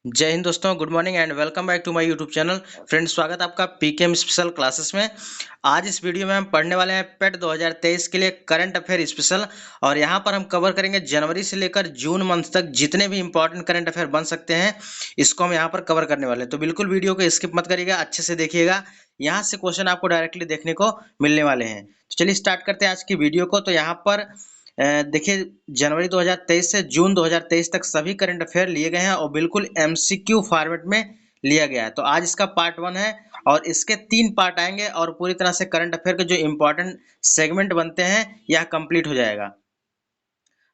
जय हिंद दोस्तों, good morning and welcome back to my YouTube channel. Friends, स्वागत है आपका पीकेएम स्पेशल क्लासेस में। आज इस वीडियो में हम पढ़ने वाले हैं पेट 2023 के लिए करंट अफेयर स्पेशल। और यहाँ पर हम कवर करेंगे जनवरी से लेकर जून मंथ तक जितने भी इंपॉर्टेंट करंट अफेयर बन सकते हैं, इसको हम यहाँ पर कवर करने वाले हैं। तो बिल्कुल वीडियो को स्किप मत करिएगा, अच्छे से देखिएगा। यहाँ से क्वेश्चन आपको डायरेक्टली देखने को मिलने वाले हैं। तो चलिए स्टार्ट करते हैं आज की वीडियो को। तो यहाँ पर देखिए, जनवरी 2023 से जून 2023 तक सभी करंट अफेयर लिए गए हैं और बिल्कुल एमसीक्यू फॉर्मेट में लिया गया है। तो आज इसका पार्ट 1 है और इसके 3 पार्ट आएंगे और पूरी तरह से करंट अफेयर के जो इंपॉर्टेंट सेगमेंट बनते हैं यह कंप्लीट हो जाएगा।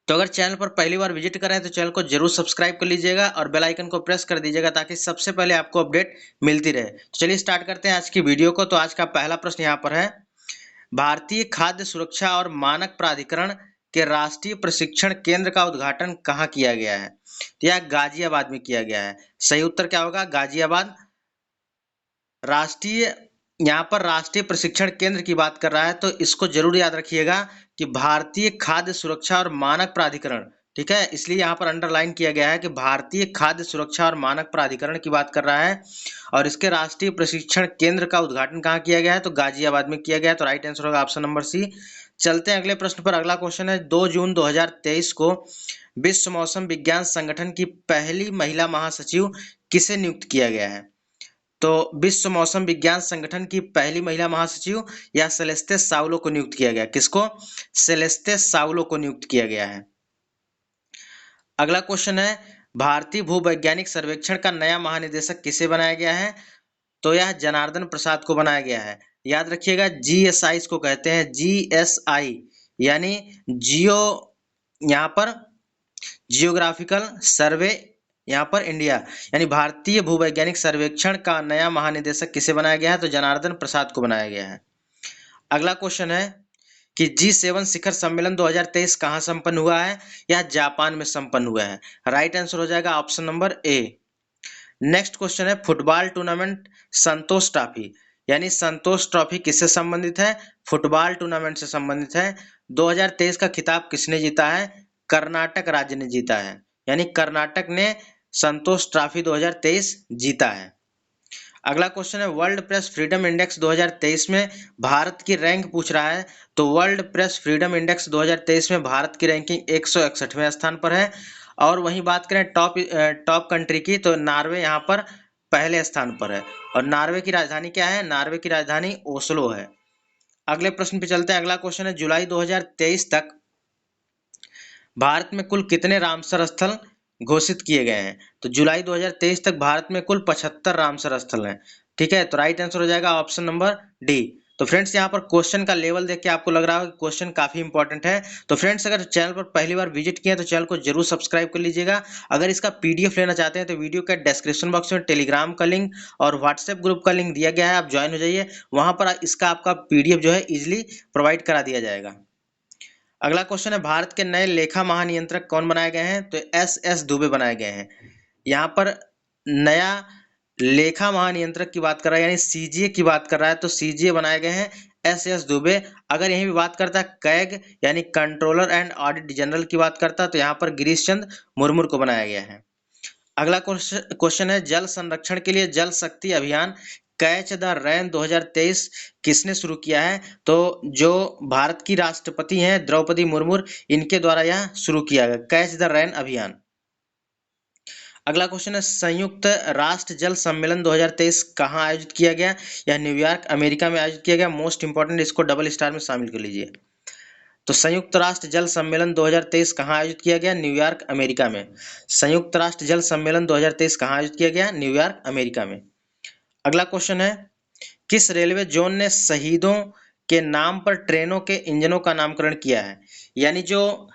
तो अगर चैनल पर पहली बार विजिट कर रहे हैं तो चैनल को जरूर सब्सक्राइब कर लीजिएगा और बेल आइकन को प्रेस कर दीजिएगा ताकि सबसे पहले आपको अपडेट मिलती रहे। तो चलिए स्टार्ट करते हैं आज की वीडियो को। तो आज का पहला प्रश्न यहाँ पर है, भारतीय खाद्य सुरक्षा और मानक प्राधिकरण के राष्ट्रीय प्रशिक्षण केंद्र का उद्घाटन कहाँ किया गया है? तो यह गाजियाबाद में किया गया है। सही उत्तर क्या होगा? गाजियाबाद। राष्ट्रीय, यहाँ पर राष्ट्रीय प्रशिक्षण केंद्र की बात कर रहा है तो इसको जरूर याद रखिएगा कि भारतीय खाद्य सुरक्षा और मानक प्राधिकरण, ठीक है, इसलिए यहाँ पर अंडरलाइन किया गया है कि भारतीय खाद्य सुरक्षा और मानक प्राधिकरण की बात कर रहा है और इसके राष्ट्रीय प्रशिक्षण केंद्र का उद्घाटन कहाँ किया गया है? तो गाजियाबाद में किया गया है। तो राइट आंसर होगा ऑप्शन नंबर सी। चलते हैं अगले प्रश्न पर। अगला क्वेश्चन है, 2 जून 2023 को विश्व मौसम विज्ञान संगठन की पहली महिला महासचिव किसे नियुक्त किया गया है? तो विश्व मौसम विज्ञान संगठन की पहली महिला महासचिव या सेलेस्ते साउलो को नियुक्त किया गया। किसको? सेलेस्ते साउलो को नियुक्त किया गया है। अगला क्वेश्चन है, भारतीय भूवैज्ञानिक सर्वेक्षण का नया महानिदेशक किसे बनाया गया है? तो यह जनार्दन प्रसाद को बनाया गया है। याद रखिएगा, जीएसआई इसको कहते हैं, जीएसआई यानी जियो, यहाँ पर जियोग्राफिकल सर्वे, यहाँ पर इंडिया, यानी भारतीय भूवैज्ञानिक सर्वेक्षण का नया महानिदेशक किसे बनाया गया है? तो जनार्दन प्रसाद को बनाया गया है। अगला क्वेश्चन है कि G7 शिखर सम्मेलन 2023 कहाँ संपन्न हुआ है? यह जापान में संपन्न हुआ है। राइट आंसर हो जाएगा ऑप्शन नंबर ए। नेक्स्ट क्वेश्चन है, फुटबॉल टूर्नामेंट संतोष ट्रॉफी, यानी संतोष ट्रॉफी किससे संबंधित है? फुटबॉल टूर्नामेंट से संबंधित है। 2023 का खिताब किसने जीता है? कर्नाटक राज्य ने जीता है, यानी कर्नाटक ने संतोष ट्रॉफी 2023 जीता है। अगला क्वेश्चन है, वर्ल्ड प्रेस फ्रीडम इंडेक्स 2023 में भारत की रैंक पूछ रहा है। तो वर्ल्ड प्रेस फ्रीडम इंडेक्स 2023 में भारत की रैंकिंग 161वें स्थान पर है। और वहीं बात करें टॉप कंट्री की, तो नॉर्वे यहाँ पर पहले स्थान पर है। और नॉर्वे की राजधानी क्या है? नॉर्वे की राजधानी ओस्लो है। अगले प्रश्न पे चलते हैं। अगला क्वेश्चन है, जुलाई 2023 तक भारत में कुल कितने रामसर स्थल घोषित किए गए हैं? तो जुलाई 2023 तक भारत में कुल 75 रामसर स्थल हैं। ठीक है, तो राइट आंसर हो जाएगा ऑप्शन नंबर डी। तो फ्रेंड्स, यहाँ पर क्वेश्चन का लेवल देख के आपको लग रहा होगा कि क्वेश्चन काफी इंपॉर्टेंट है। तो फ्रेंड्स, अगर चैनल पर पहली बार विजिट किया तो चैनल को जरूर सब्सक्राइब कर लीजिएगा। अगर इसका पीडीएफ लेना चाहते हैं तो वीडियो के डिस्क्रिप्शन बॉक्स में टेलीग्राम का लिंक और व्हाट्सएप ग्रुप का लिंक दिया गया है, आप ज्वाइन हो जाइए। वहां पर इसका आपका पीडीएफ जो है इजिली प्रोवाइड करा दिया जाएगा। अगला क्वेश्चन है, भारत के नए लेखा महानियंत्रक कौन बनाए गए हैं? तो एस दुबे बनाए गए हैं। यहाँ पर नया लेखा महानियंत्रक की बात कर रहा है, यानी सीजीए की बात कर रहा है, तो सीजीए बनाए गए हैं एस दुबे। अगर यहीं भी बात करता है कैग यानी कंट्रोलर एंड ऑडिट जनरल की बात करता है, तो यहाँ पर गिरीश चंद मुर्मू को बनाया गया है। अगला क्वेश्चन है, जल संरक्षण के लिए जल शक्ति अभियान कैच द रैन 2023 किसने शुरू किया है? तो जो भारत की राष्ट्रपति हैं द्रौपदी मुर्मू, इनके द्वारा यह शुरू किया गया कैच द रैन अभियान। अगला क्वेश्चन है, संयुक्त राष्ट्र जल सम्मेलन 2023 कहाँ आयोजित किया गया? यह न्यूयॉर्क अमेरिका में आयोजित किया गया। मोस्ट इंपोर्टेंट, इसको डबल स्टार में शामिल कर लीजिए। तो संयुक्त राष्ट्र जल सम्मेलन 2023 कहाँ आयोजित किया गया? न्यूयॉर्क अमेरिका में। संयुक्त राष्ट्र जल सम्मेलन 2023 कहाँ आयोजित किया गया? न्यूयॉर्क अमेरिका में। अगला क्वेश्चन है, किस रेलवे जोन ने शहीदों के नाम पर ट्रेनों के इंजनों का नामकरण किया है? यानी जो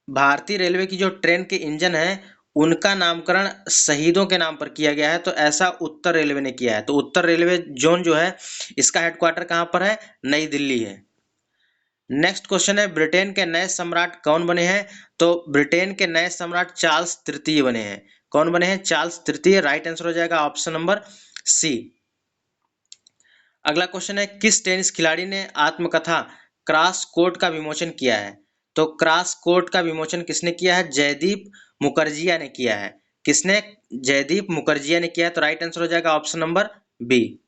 भारतीय रेलवे की जो ट्रेन के इंजन है उनका नामकरण शहीदों के नाम पर किया गया है। तो ऐसा उत्तर रेलवे ने किया है। तो उत्तर रेलवे जोन जो है इसका हेडक्वार्टर कहाँ पर है? नई दिल्ली है। नेक्स्ट क्वेश्चन है, ब्रिटेन के नए सम्राट कौन बने हैं? तो ब्रिटेन के नए सम्राट चार्ल्स तृतीय बने हैं। कौन बने हैं? चार्ल्स तृतीय। राइट आंसर हो जाएगा ऑप्शन नंबर सी। अगला क्वेश्चन है, किस टेनिस खिलाड़ी ने आत्मकथा क्रॉस कोर्ट का विमोचन किया है? तो क्रॉस कोर्ट का विमोचन किसने किया है? जयदीप मुखर्जिया ने किया है। किसने? जयदीप मुखर्जी ने किया है। तो राइट आंसर हो जाएगा ऑप्शन नंबर बी।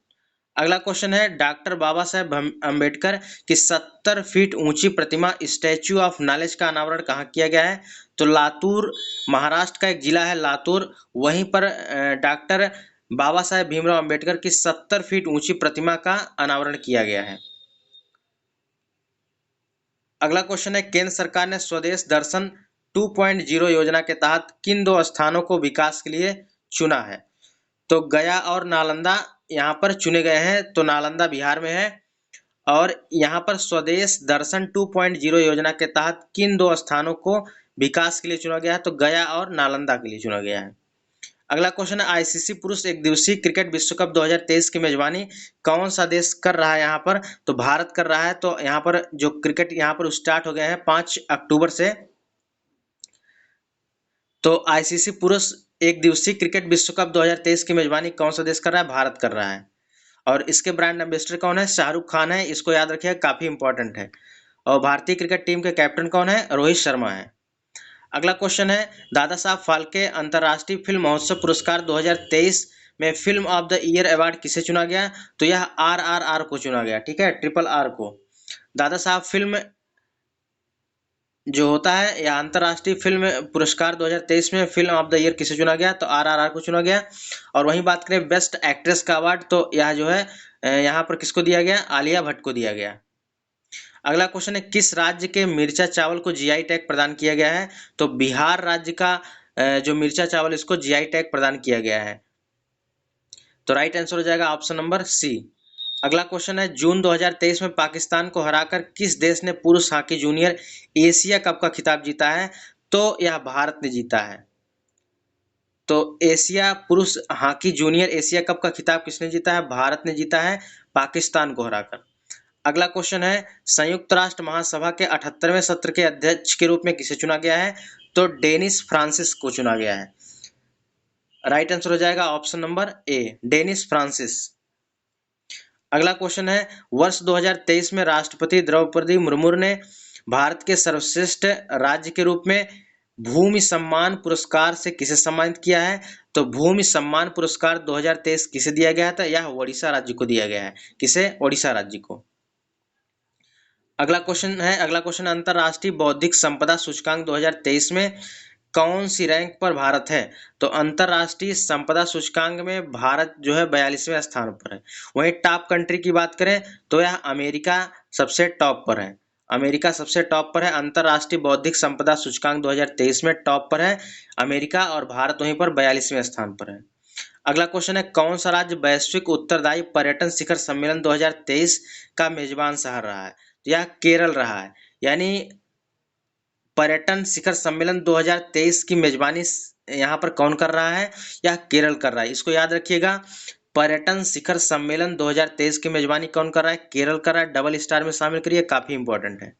अगला क्वेश्चन है, डॉक्टर बाबा साहेब अम्बेडकर की 70 फीट ऊंची प्रतिमा स्टैच्यू ऑफ नॉलेज का अनावरण कहाँ किया गया है? तो लातूर, महाराष्ट्र का एक जिला है लातूर, वहीं पर डॉक्टर बाबा साहेब भीमराव अम्बेडकर की 70 फीट ऊंची प्रतिमा का अनावरण किया गया है। अगला क्वेश्चन है, केंद्र सरकार ने स्वदेश दर्शन 2.0 योजना के तहत किन दो स्थानों को विकास के लिए चुना है? तो गया और नालंदा यहाँ पर चुने गए हैं। तो नालंदा बिहार में है। और यहाँ पर स्वदेश दर्शन 2.0 योजना के तहत किन दो स्थानों को विकास के लिए चुना गया है? तो गया और नालंदा के लिए चुना गया है। अगला क्वेश्चन है, आईसीसी पुरुष एक दिवसीय क्रिकेट विश्व कप 2023 की मेजबानी कौन सा देश कर रहा है? यहाँ पर तो भारत कर रहा है। तो यहाँ पर जो क्रिकेट यहाँ पर स्टार्ट हो गया है 5 अक्टूबर से। तो आईसीसी पुरुष एक दिवसीय क्रिकेट विश्व कप 2023 की मेजबानी कौन सा देश कर रहा है? भारत कर रहा है। और इसके ब्रांड एम्बेसडर कौन है? शाहरुख खान है। इसको याद रखिएगा, काफी इंपॉर्टेंट है। और भारतीय क्रिकेट टीम के कैप्टन कौन है? रोहित शर्मा है। अगला क्वेश्चन है, दादा साहब फाल्के अंतर्राष्ट्रीय फिल्म महोत्सव पुरस्कार 2023 में film of the year award किसे चुना गया? तो यह आरआरआर को चुना गया। ठीक है, ट्रिपल आर को। दादा साहब फिल्म जो होता है या अंतर्राष्ट्रीय फिल्म पुरस्कार 2023 में फिल्म ऑफ द ईयर किसे चुना गया? तो आरआरआर को चुना गया। और वहीं बात करें बेस्ट एक्ट्रेस का अवार्ड, तो यह जो है यहाँ पर किसको दिया गया? आलिया भट्ट को दिया गया। अगला क्वेश्चन है, किस राज्य के मिर्चा चावल को जीआई टैग प्रदान किया गया है? तो बिहार राज्य का जो मिर्चा चावल इसको जीआई टैग प्रदान किया गया है। तो राइट आंसर हो जाएगा ऑप्शन नंबर सी। अगला क्वेश्चन है, जून 2023 में पाकिस्तान को हराकर किस देश ने पुरुष हॉकी जूनियर एशिया कप का खिताब जीता है? तो यह भारत ने जीता है। तो एशिया पुरुष हॉकी जूनियर एशिया कप का खिताब किसने जीता है? भारत ने जीता है, पाकिस्तान को हराकर। अगला क्वेश्चन है, संयुक्त राष्ट्र महासभा के 78वें सत्र के अध्यक्ष के रूप में किसे चुना गया है? तो डेनिस फ्रांसिस को चुना गया है। राइट आंसर हो जाएगा option number A, Dennis Francis. अगला क्वेश्चन है, वर्ष 2023 में राष्ट्रपति द्रौपदी मुर्मू ने भारत के सर्वश्रेष्ठ राज्य के रूप में भूमि सम्मान पुरस्कार से किसे सम्मानित किया है? तो भूमि सम्मान पुरस्कार 2023 किसे दिया गया था? यह ओडिशा राज्य को दिया गया है। किसे? ओडिशा राज्य को। अगला क्वेश्चन, अंतरराष्ट्रीय बौद्धिक संपदा सूचकांक 2023 में कौन सी रैंक पर भारत है? तो अंतरराष्ट्रीय संपदा सूचकांक में भारत जो है 42वें स्थान पर है। वहीं टॉप कंट्री की बात करें तो यह अमेरिका सबसे टॉप पर है। अमेरिका सबसे टॉप पर है, अंतरराष्ट्रीय बौद्धिक संपदा सूचकांक 2023 में टॉप पर है अमेरिका, और भारत वहीं पर 42वें स्थान पर है। अगला क्वेश्चन है, कौन सा राज्य वैश्विक उत्तरदायी पर्यटन शिखर सम्मेलन 2023 का मेजबान शहर रहा है? यह केरल रहा है। यानी पर्यटन शिखर सम्मेलन 2023 की मेजबानी यहाँ पर कौन कर रहा है? यह केरल कर रहा है। इसको याद रखिएगा, पर्यटन शिखर सम्मेलन 2023 की मेजबानी कौन कर रहा है? केरल कर रहा है। डबल स्टार में शामिल करिए, काफी इंपॉर्टेंट है।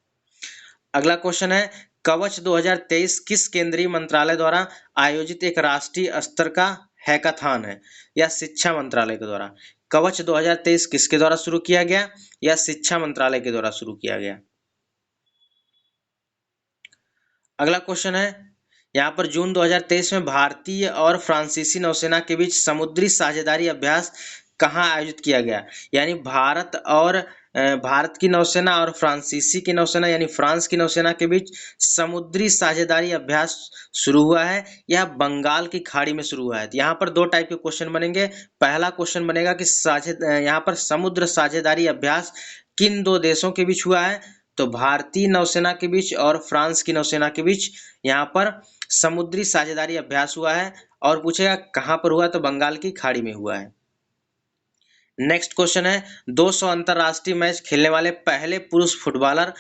अगला क्वेश्चन है, कवच 2023 किस केंद्रीय मंत्रालय द्वारा आयोजित एक राष्ट्रीय स्तर का हैकाथॉन है? या शिक्षा मंत्रालय के द्वारा? कवच 2023 किसके द्वारा शुरू किया गया? या शिक्षा मंत्रालय के द्वारा शुरू किया गया? अगला क्वेश्चन है, यहाँ पर जून 2023 में भारतीय और फ्रांसीसी नौसेना के बीच समुद्री साझेदारी अभ्यास कहाँ आयोजित किया गया? यानी भारत की नौसेना और फ्रांसीसी की नौसेना यानी फ्रांस की नौसेना के बीच समुद्री साझेदारी अभ्यास शुरू हुआ है। यह बंगाल की खाड़ी में शुरू हुआ है। तो यहाँ पर दो टाइप के क्वेश्चन बनेंगे। पहला क्वेश्चन बनेगा कि यहाँ पर समुद्र साझेदारी अभ्यास किन दो देशों के बीच हुआ है? तो भारतीय नौसेना के बीच और फ्रांस की नौसेना के बीच यहाँ पर समुद्री साझेदारी अभ्यास हुआ है। और पूछेगा कहाँ पर हुआ? तो बंगाल की खाड़ी में हुआ है। नेक्स्ट क्वेश्चन है, 200 अंतरराष्ट्रीय मैच खेलने वाले पहले पुरुष फुटबॉलर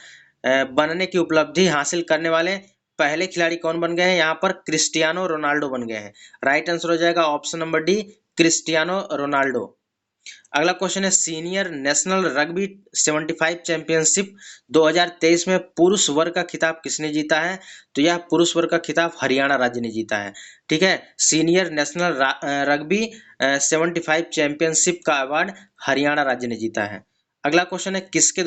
बनने की उपलब्धि हासिल करने वाले पहले खिलाड़ी कौन बन गए हैं? यहाँ पर क्रिस्टियानो रोनाल्डो बन गए हैं। राइट आंसर हो जाएगा option number D, Cristiano Ronaldo. अगला क्वेश्चन है, सीनियर नेशनल रग्बी 75 चैंपियनशिप 2023 में पुरुष वर्ग का खिताब किसने जीता है? तो यह पुरुष वर्ग का खिताब हरियाणा राज्य ने जीता है। ठीक है, सीनियर नेशनल रग्बी 75 चैंपियनशिप का अवार्ड हरियाणा राज्य ने जीता है। अगला क्वेश्चन है, किसके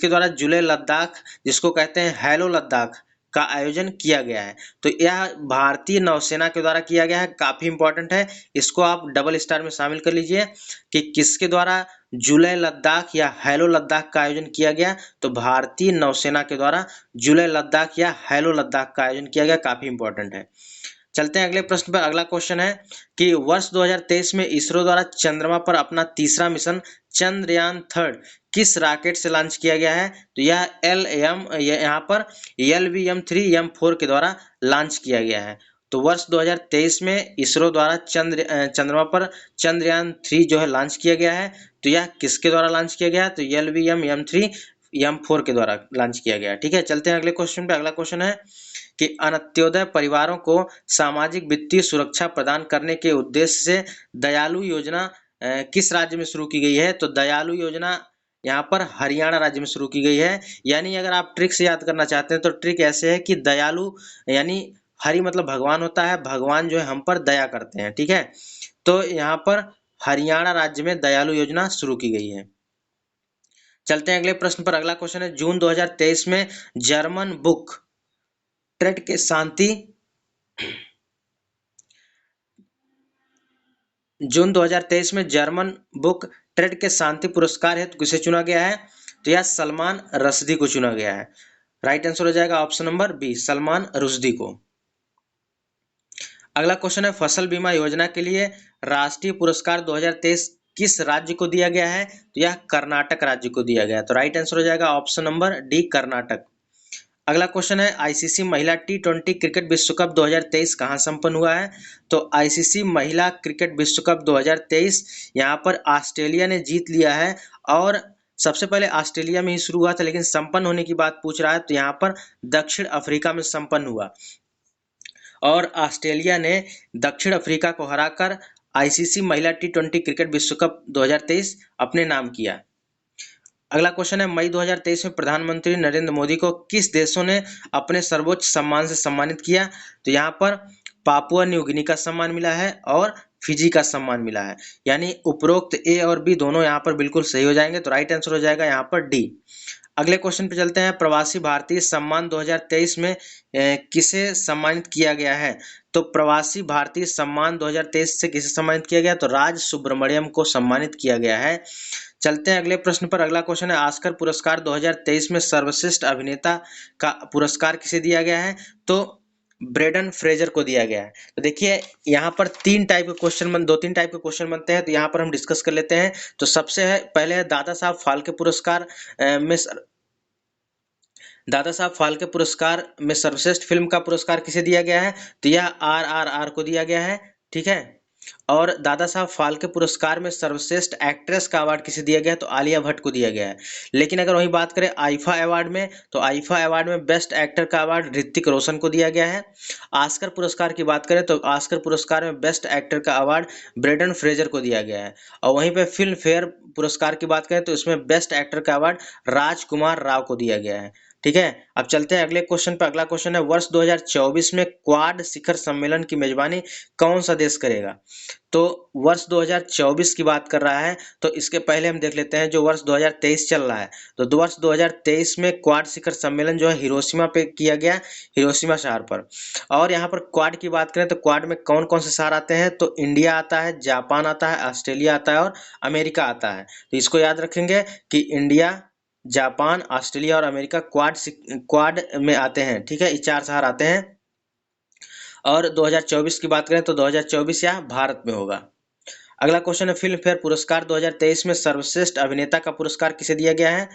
द्वारा जुले लद्दाख जिसको कहते हैं हेलो लद्दाख का आयोजन किया गया है। तो यह भारतीय नौसेना के द्वारा किया गया है, काफी इंपॉर्टेंट है, इसको आप डबल स्टार में शामिल कर लीजिए कि किसके द्वारा जुलै लद्दाख या हेलो लद्दाख का आयोजन किया गया। तो भारतीय नौसेना के द्वारा जुलै लद्दाख या हेलो लद्दाख का आयोजन किया गया, काफी इंपॉर्टेंट है। चलते हैं अगले प्रश्न पर। अगला क्वेश्चन है कि वर्ष 2023 में इसरो द्वारा चंद्रमा पर अपना तीसरा मिशन चंद्रयान 3 किस रॉकेट से लॉन्च किया गया है। तो यह यहाँ पर LVM-3M4 के द्वारा लॉन्च किया गया है। तो वर्ष 2023 में इसरो द्वारा चंद्रमा पर चंद्रयान 3 जो है लॉन्च किया गया है। तो यह किसके द्वारा लॉन्च किया गया है। तो LVM-M3M4 के द्वारा लॉन्च किया गया है। ठीक है, चलते हैं अगले क्वेश्चन पे। अगला क्वेश्चन है कि अंत्योदय परिवारों को सामाजिक वित्तीय सुरक्षा प्रदान करने के उद्देश्य से दयालु योजना किस राज्य में शुरू की गई है। तो दयालु योजना यहाँ पर हरियाणा राज्य में शुरू की गई है। यानी अगर आप ट्रिक से याद करना चाहते हैं तो ट्रिक ऐसे है कि दयालु यानी हरि मतलब भगवान होता है, भगवान जो है हम पर दया करते हैं। ठीक है, तो यहाँ पर हरियाणा राज्य में दयालु योजना शुरू की गई है। चलते हैं अगले प्रश्न पर। अगला क्वेश्चन है जून 2023 में जर्मन बुक ट्रेड के शांति जून 2023 में जर्मन बुक ट्रेड के शांति पुरस्कार हेतु किसे चुना गया है। तो यह सलमान रश्दी को चुना गया है। राइट आंसर हो जाएगा option number B, Salman Rushdie को। अगला क्वेश्चन है फसल बीमा योजना के लिए राष्ट्रीय पुरस्कार 2023 किस राज्य को दिया गया है। तो यह कर्नाटक राज्य को दिया गया है। तो राइट आंसर हो जाएगा ऑप्शन नंबर डी, कर्नाटक। अगला क्वेश्चन है आईसीसी महिला T20 क्रिकेट विश्व कप 2023 कहाँ संपन्न हुआ है। तो आईसीसी महिला क्रिकेट विश्व कप 2023 यहाँ पर ऑस्ट्रेलिया ने जीत लिया है। और सबसे पहले ऑस्ट्रेलिया में ही शुरू हुआ था, लेकिन संपन्न होने की बात पूछ रहा है तो यहाँ पर दक्षिण अफ्रीका में संपन्न हुआ और ऑस्ट्रेलिया ने दक्षिण अफ्रीका को हराकर आईसीसी महिला T20 क्रिकेट विश्व कप 2023 अपने नाम किया। अगला क्वेश्चन है मई 2023 में प्रधानमंत्री नरेंद्र मोदी को किस देशों ने अपने सर्वोच्च सम्मान से सम्मानित किया। तो यहाँ पर पापुआ न्यू गिनी का सम्मान मिला है और फिजी का सम्मान मिला है। यानी उपरोक्त ए और बी दोनों यहाँ पर बिल्कुल सही हो जाएंगे। तो राइट आंसर हो जाएगा यहाँ पर डी। अगले क्वेश्चन पे चलते हैं। प्रवासी भारतीय सम्मान 2023 में किसे सम्मानित किया गया है। तो प्रवासी भारतीय सम्मान 2023 से किसे सम्मानित किया गया। तो राज सुब्रमण्यम को सम्मानित किया गया है। चलते हैं अगले प्रश्न पर। अगला क्वेश्चन है ऑस्कर पुरस्कार 2023 में सर्वश्रेष्ठ अभिनेता का पुरस्कार किसे दिया गया है। तो ब्रेंडन फ्रेजर को दिया गया है। तो देखिए यहाँ पर दो तीन टाइप के क्वेश्चन बनते हैं, तो यहाँ पर हम डिस्कस कर लेते हैं। तो सबसे है पहले है दादा साहब फाल्के पुरस्कार में सर्वश्रेष्ठ फिल्म का पुरस्कार किसे दिया गया है। तो यह RRR को दिया गया है। ठीक है, और दादा साहब फाल्के पुरस्कार में सर्वश्रेष्ठ एक्ट्रेस का अवार्ड किसे दिया गया है। तो आलिया भट्ट को दिया गया है। लेकिन अगर वही बात करें आईफा अवार्ड में, तो आईफा अवार्ड में बेस्ट एक्टर का अवार्ड ऋतिक रोशन को दिया गया है। ऑस्कर पुरस्कार की बात करें तो ऑस्कर पुरस्कार में बेस्ट एक्टर का अवार्ड ब्रेंडन फ्रेजर को दिया गया है। और वहीं पे फिल्म फेयर पुरस्कार की बात करें तो इसमें बेस्ट एक्टर का अवार्ड राजकुमार राव को दिया गया है। ठीक है, अब चलते हैं अगले क्वेश्चन पर। अगला क्वेश्चन है वर्ष 2024 में क्वाड शिखर सम्मेलन की मेजबानी कौन सा देश करेगा। तो वर्ष 2024 की बात कर रहा है, तो इसके पहले हम देख लेते हैं जो वर्ष 2023 चल रहा है। तो वर्ष 2023 में क्वाड शिखर सम्मेलन जो है हिरोशिमा पे किया गया, हिरोशिमा शहर पर। और यहाँ पर क्वाड की बात करें तो क्वाड में कौन कौन से शहर आते हैं। तो इंडिया आता है, जापान आता है, ऑस्ट्रेलिया आता है और अमेरिका आता है। तो इसको याद रखेंगे कि इंडिया, जापान, ऑस्ट्रेलिया और अमेरिका क्वाड में आते हैं। ठीक है, ये 4 शहर आते हैं। और 2024 की बात करें तो 2024 यहाँ भारत में होगा। अगला क्वेश्चन है फिल्म फेयर पुरस्कार 2023 में सर्वश्रेष्ठ अभिनेता का पुरस्कार किसे दिया गया है।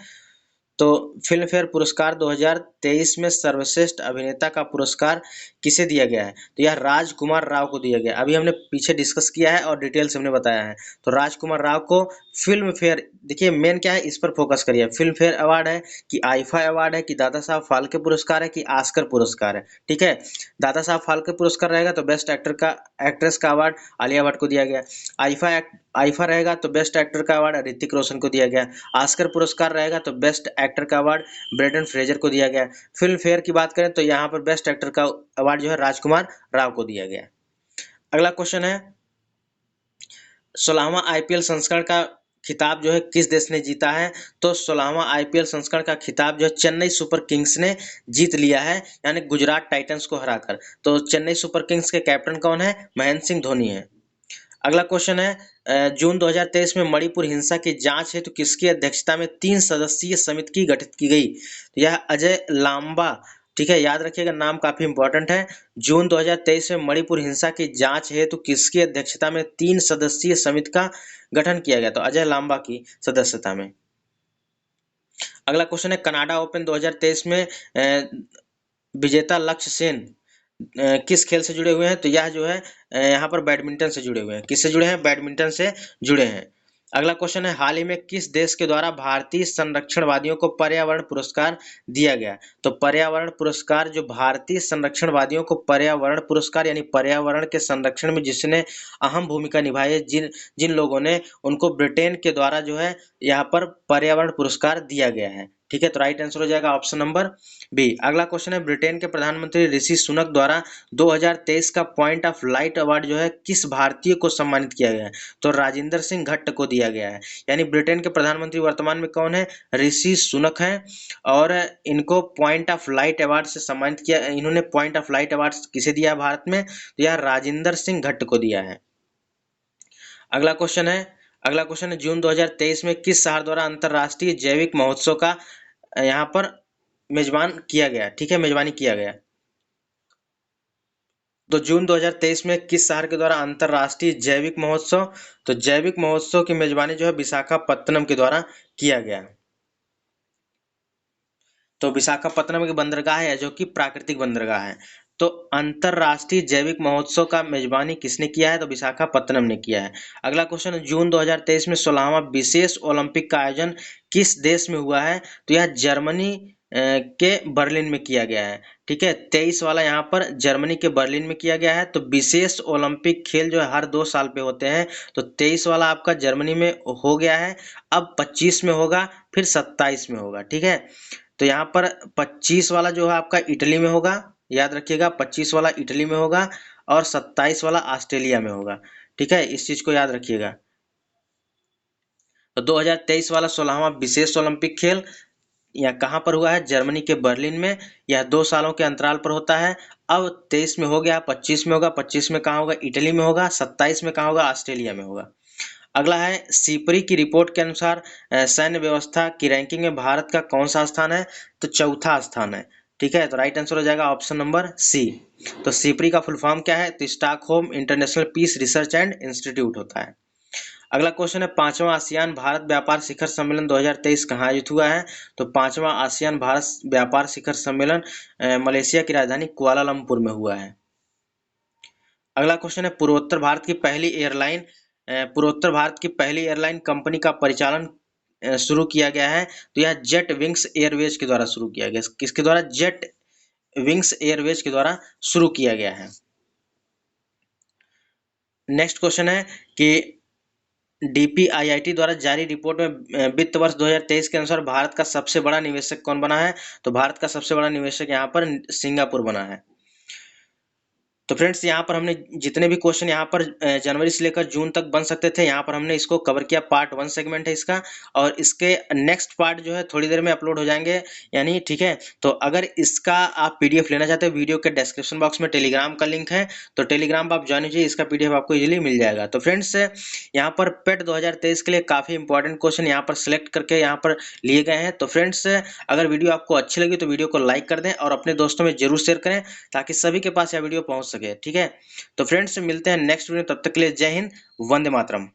तो फिल्म फेयर पुरस्कार 2023 में सर्वश्रेष्ठ अभिनेता का पुरस्कार किसे दिया गया है। तो यह राजकुमार राव को दिया गया। अभी हमने पीछे डिस्कस किया है और डिटेल से हमने बताया है। तो राजकुमार राव को फिल्म फेयर, देखिए मेन क्या है इस पर फोकस करिए, फिल्म फेयर अवार्ड है कि आईफा अवार्ड है कि दादा साहब फाल्के पुरस्कार है कि ऑस्कर पुरस्कार है। ठीक है, दादा साहब फाल्के पुरस्कार रहेगा तो बेस्ट एक्ट्रेस का अवार्ड आलिया भट्ट को दिया गया। आईफा रहेगा तो बेस्ट एक्टर का अवार्ड ऋतिक रोशन को दिया गया। ऑस्कर पुरस्कार रहेगा तो बेस्ट एक्टर का अवार्ड ब्रेंडन फ्रेजर को दिया गया। फिल्म फेयर की बात करें तो यहाँ पर बेस्ट एक्टर का अवार्ड जो है राजकुमार राव को दिया गया। अगला क्वेश्चन है 16वां IPL संस्करण का खिताब जो है किस देश ने जीता है? तो 16वां आईपीएल संस्करण का खिताब जो है चेन्नई सुपर किंग्स ने जीत लिया है, यानी गुजरात टाइटंस को हराकर। तो चेन्नई सुपर किंग्स के कैप्टन कौन है? महेंद्र सिंह धोनी है। अगला क्वेश्चन है, जून 2023 में मणिपुर हिंसा की जांच हेतु किसकी अध्यक्षता में 3 सदस्यीय समिति की गठित की गई? तो यह अजय लांबा, ठीक है, याद रखिएगा, नाम काफी इंपॉर्टेंट है। जून 2023 में मणिपुर हिंसा की जांच हेतु किसकी अध्यक्षता में 3 सदस्यीय समिति का गठन किया गया? तो अजय लांबा की सदस्यता में। अगला क्वेश्चन है, कनाडा ओपन 2023 में विजेता लक्ष्य सेन किस खेल से जुड़े हुए हैं? तो यह जो है यहाँ पर बैडमिंटन से जुड़े हुए हैं। किससे जुड़े हैं? बैडमिंटन से जुड़े हैं। अगला क्वेश्चन है, हाल ही में किस देश के द्वारा भारतीय संरक्षणवादियों को पर्यावरण पुरस्कार दिया गया? तो पर्यावरण पुरस्कार, जो भारतीय संरक्षणवादियों को पर्यावरण पुरस्कार यानी पर्यावरण के संरक्षण में जिसने अहम भूमिका निभाई है, जिन जिन लोगों ने, उनको ब्रिटेन के द्वारा जो है यहाँ पर पर्यावरण पुरस्कार दिया गया है। ठीक है, तो राइट आंसर हो जाएगा ऑप्शन नंबर बी। अगला क्वेश्चन है, ब्रिटेन के प्रधानमंत्री ऋषि सुनक द्वारा 2023 का पॉइंट ऑफ लाइट अवार्ड जो है किस भारतीय को सम्मानित किया गया है? तो राजेंद्र सिंह भट्ट को दिया गया है। यानी ब्रिटेन के प्रधानमंत्री वर्तमान में कौन है? ऋषि सुनक हैं, और इनको पॉइंट ऑफ लाइट अवार्ड से सम्मानित किया। इन्होंने पॉइंट ऑफ लाइट अवार्ड किसे दिया भारत में? तो यह राजेंद्र सिंह भट्ट को दिया है। अगला क्वेश्चन है, जून 2023 में किस शहर द्वारा अंतरराष्ट्रीय जैविक महोत्सव का यहाँ पर मेजबान किया गया? ठीक है, मेजबानी किया गया। तो जून 2023 में किस शहर के द्वारा अंतरराष्ट्रीय जैविक महोत्सव? तो जैविक महोत्सव की मेजबानी जो है विशाखापत्तनम के द्वारा किया गया। तो विशाखापत्तनम की बंदरगाह है जो कि प्राकृतिक बंदरगाह है। तो अंतरराष्ट्रीय जैविक महोत्सव का मेजबानी किसने किया है? तो विशाखापत्तनम ने किया है। अगला क्वेश्चन, जून 2023 में 16वां विशेष ओलंपिक का आयोजन किस देश में हुआ है? तो यह जर्मनी के बर्लिन में किया गया है। ठीक है, 23 वाला यहाँ पर जर्मनी के बर्लिन में किया गया है। तो विशेष ओलंपिक खेल जो है हर 2 साल पे होते हैं। तो 23 वाला आपका जर्मनी में हो गया है, अब 25 में होगा, फिर 27 में होगा। ठीक है, तो यहाँ पर 25 वाला जो है आपका इटली में होगा, याद रखिएगा, 25 वाला इटली में होगा और 27 वाला ऑस्ट्रेलिया में होगा। ठीक है, इस चीज को याद रखिएगा। तो 2023 वाला 16वां विशेष ओलंपिक खेल यह कहाँ पर हुआ है? जर्मनी के बर्लिन में। यह 2 सालों के अंतराल पर होता है। अब 23 में हो गया, 25 में होगा, 25 में कहाँ होगा? इटली में होगा, 27 में कहाँ होगा? ऑस्ट्रेलिया में होगा। अगला है, सीपरी की रिपोर्ट के अनुसार सैन्य व्यवस्था की रैंकिंग में भारत का कौन सा स्थान है? तो चौथा स्थान है। ठीक है, तो राइट आंसर हो जाएगा ऑप्शन नंबर सी। तो सीपरी का फुल फॉर्म क्या है? तो Stockholm International Peace Research and Institute होता है। अगला क्वेश्चन है, 5वां आसियान भारत व्यापार शिखर सम्मेलन 2023 कहाँ आयोजित हुआ है? तो 5वां आसियान भारत व्यापार शिखर सम्मेलन मलेशिया की राजधानी कुआलालंपुर में हुआ है। अगला क्वेश्चन है, पूर्वोत्तर भारत की पहली एयरलाइन कंपनी का परिचालन शुरू किया गया है। तो यह जेट विंग्स एयरवेज के द्वारा शुरू किया गया। किसके द्वारा? जेट विंग्स एयरवेज के द्वारा शुरू किया गया है। नेक्स्ट क्वेश्चन है कि डीपीआईआईटी द्वारा जारी रिपोर्ट में वित्त वर्ष 2023 के अनुसार भारत का सबसे बड़ा निवेशक कौन बना है? तो भारत का सबसे बड़ा निवेशक यहाँ पर सिंगापुर बना है। तो फ्रेंड्स, यहाँ पर हमने जितने भी क्वेश्चन यहाँ पर जनवरी से लेकर जून तक बन सकते थे, यहाँ पर हमने इसको कवर किया। पार्ट 1 सेगमेंट है इसका, और इसके नेक्स्ट पार्ट जो है थोड़ी देर में अपलोड हो जाएंगे यानी। ठीक है, तो अगर इसका आप पीडीएफ लेना चाहते हैं, वीडियो के डिस्क्रिप्शन बॉक्स में टेलीग्राम का लिंक है, तो टेलीग्राम आप ज्वाइन कीजिए, इसका पीडीएफ आपको इजीली मिल जाएगा। तो फ्रेंड्स, यहाँ पर पेट 2023 के लिए काफ़ी इंपॉर्टेंट क्वेश्चन यहाँ पर सिलेक्ट करके यहाँ पर लिए गए हैं। तो फ्रेंड्स, अगर वीडियो आपको अच्छी लगी तो वीडियो को लाइक कर दें और अपने दोस्तों में जरूर शेयर करें, ताकि सभी के पास यह वीडियो पहुंच सके। ठीक है, तो फ्रेंड्स, मिलते हैं नेक्स्ट वीडियो, तब तक के लिए जय हिंद, वंदे मातरम।